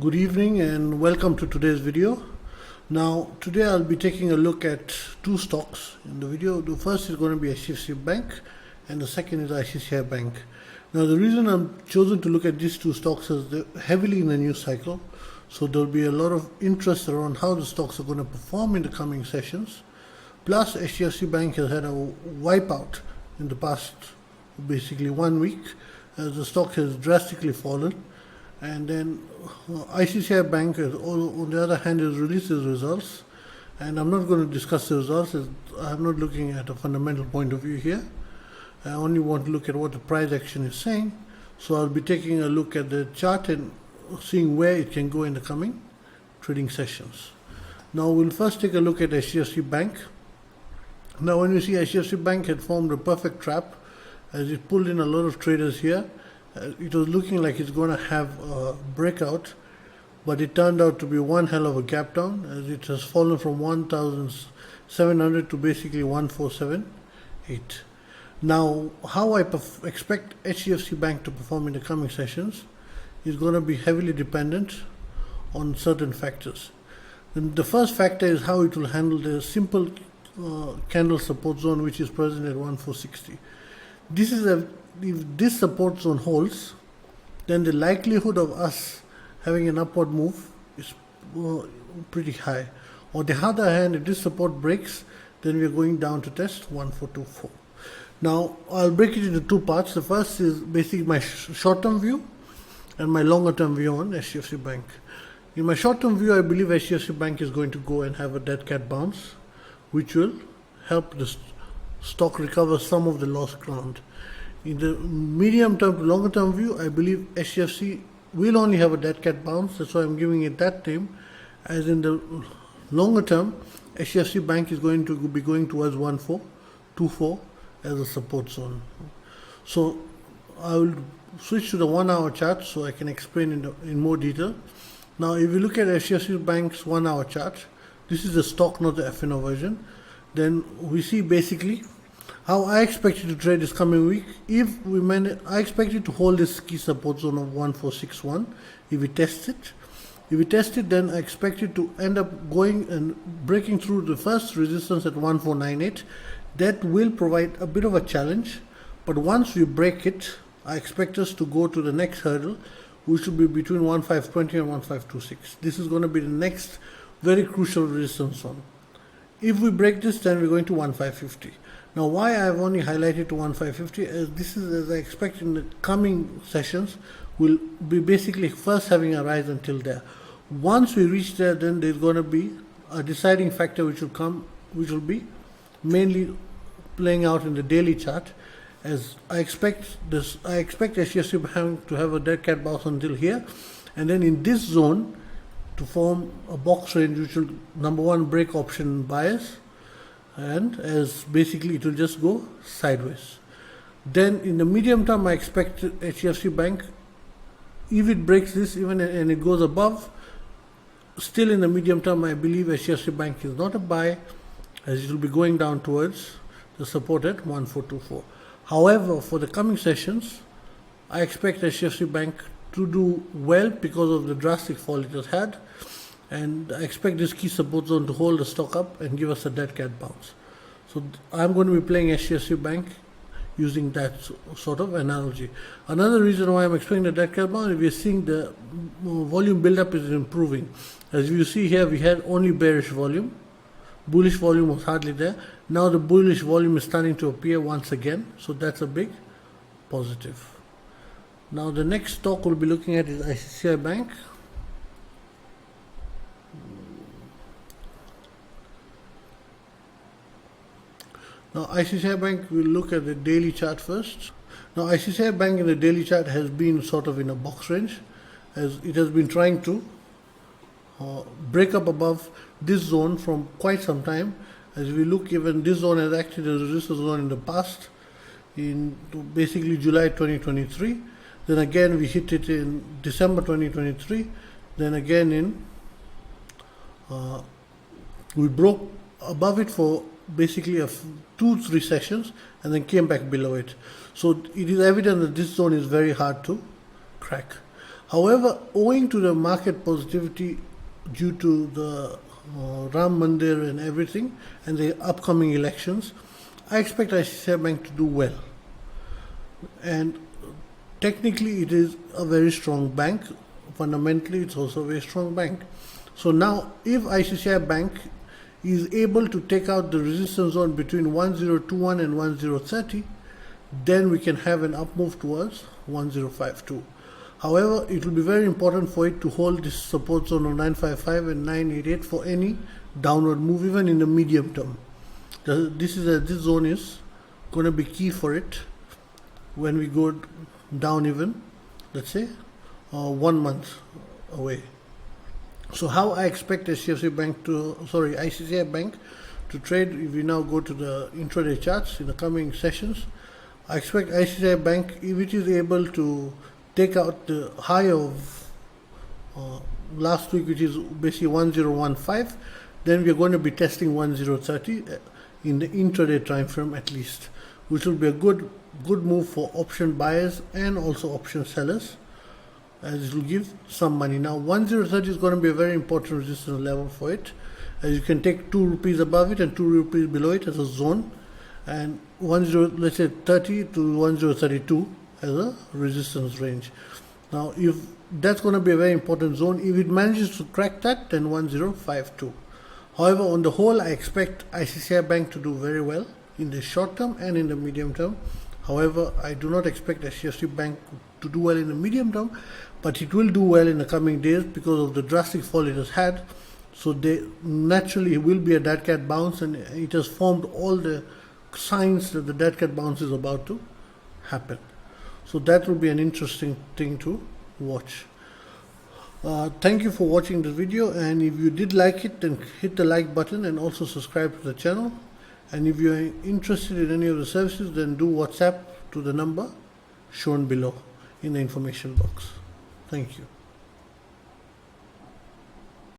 Good evening and welcome to today's video. Now today I'll be taking a look at two stocks in the video. The first is going to be HDFC Bank and the second is ICICI Bank. Now the reason I'm chosen to look at these two stocks is they're heavily in the news cycle, so there'll be a lot of interest around how the stocks are going to perform in the coming sessions. Plus HDFC Bank has had a wipeout in the past basically 1 week as the stock has drastically fallen. And then ICICI Bank, on the other hand, has released its results. And I'm not going to discuss the results. I'm not looking at a fundamental point of view here. I only want to look at what the price action is saying. So I'll be taking a look at the chart and seeing where it can go in the coming trading sessions. Now we'll first take a look at HDFC Bank. Now when you see HDFC Bank had formed a perfect trap as it pulled in a lot of traders here. It was looking like it's going to have a breakout, but it turned out to be one hell of a gap down as it has fallen from 1,700 to basically 1,478. Now, how I expect HDFC Bank to perform in the coming sessions is going to be heavily dependent on certain factors. And the first factor is how it will handle the simple candle support zone which is present at 1,460. If this support zone holds, then the likelihood of us having an upward move is pretty high. On the other hand, if this support breaks, then we are going down to test 1,424. Now, I'll break it into two parts. The first is basically my short-term view and my longer-term view on HDFC Bank. In my short-term view, I believe HDFC Bank is going to go and have a dead cat bounce, which will help the stock recover some of the lost ground. In the medium term to longer term view, I believe HDFC will only have a dead cat bounce. That's why I'm giving it that name. As in the longer term, HDFC Bank is going to be going towards 1,424 as a support zone. So I will switch to the 1 hour chart so I can explain in more detail. Now, if you look at HDFC Bank's 1 hour chart, this is the stock, not the FNO version. Then we see basically how I expect it to trade this coming week. If we manage, I expect it to hold this key support zone of 1,461. If we test it, then I expect it to end up going and breaking through the first resistance at 1,498. That will provide a bit of a challenge. But once we break it, I expect us to go to the next hurdle, which will be between 1,520 and 1,526. This is going to be the next very crucial resistance zone. If we break this, then we're going to 1,550. Now, why I have only highlighted to 1,550 is this is as I expect in the coming sessions will be basically first having a rise until there. Once we reach there, then there's going to be a deciding factor which will be mainly playing out in the daily chart. As I expect HDFC Bank to have a dead cat bounce until here, and then in this zone to form a box range which will number one break option bias, and as basically it will just go sideways. Then in the medium term, I expect HDFC Bank, if it breaks this even and it goes above, still in the medium term I believe HDFC Bank is not a buy, as it will be going down towards the support at 1,424. However, for the coming sessions, I expect HDFC Bank to do well because of the drastic fall it has had, and I expect this key support zone to hold the stock up and give us a dead cat bounce. So I'm going to be playing HDFC Bank using that sort of analogy. Another reason why I'm explaining the dead cat bounce is we're seeing the volume buildup is improving. As you see here, we had only bearish volume. Bullish volume was hardly there. Now the bullish volume is starting to appear once again. So that's a big positive. Now the next stock we'll be looking at is ICICI Bank. Now ICICI Bank, we'll look at the daily chart first. Now ICICI Bank in the daily chart has been sort of in a box range as it has been trying to break up above this zone from quite some time. As we look, even this zone has acted as a resistance zone in the past, in basically July 2023. Then again we hit it in December 2023. Then again we broke above it for basically 2-3 sessions and then came back below it. So it is evident that this zone is very hard to crack. However, owing to the market positivity due to the Ram Mandir and everything and the upcoming elections, I expect ICICI Bank to do well. And technically it is a very strong bank. Fundamentally it's also a very strong bank. So now if ICICI Bank is able to take out the resistance zone between 1021 and 1030, then we can have an up move towards 1052. However, it will be very important for it to hold this support zone of 955 and 988 for any downward move, even in the medium term. This zone is going to be key for it when we go down even, let's say, 1 month away. So how I expect ICICI Bank to trade, if we now go to the intraday charts in the coming sessions, I expect ICICI Bank, if it is able to take out the high of last week, which is basically 1015, then we are going to be testing 1030 in the intraday time frame at least, which will be a good move for option buyers and also option sellers, as it will give some money. Now 1030 is going to be a very important resistance level for it, as you can take 2 rupees above it and 2 rupees below it as a zone, and let's say 30 to 1032 as a resistance range. Now if that's going to be a very important zone, if it manages to crack that, then 1052. However, on the whole, I expect ICICI Bank to do very well in the short term and in the medium term. However, I do not expect HDFC Bank to do well in the medium term, but it will do well in the coming days because of the drastic fall it has had. So they naturally will be a dead cat bounce, and it has formed all the signs that the dead cat bounce is about to happen. So that will be an interesting thing to watch. Thank you for watching this video, and if you did like it, then hit the like button and also subscribe to the channel. And if you are interested in any of the services, then do WhatsApp to the number shown below in the information box. Thank you.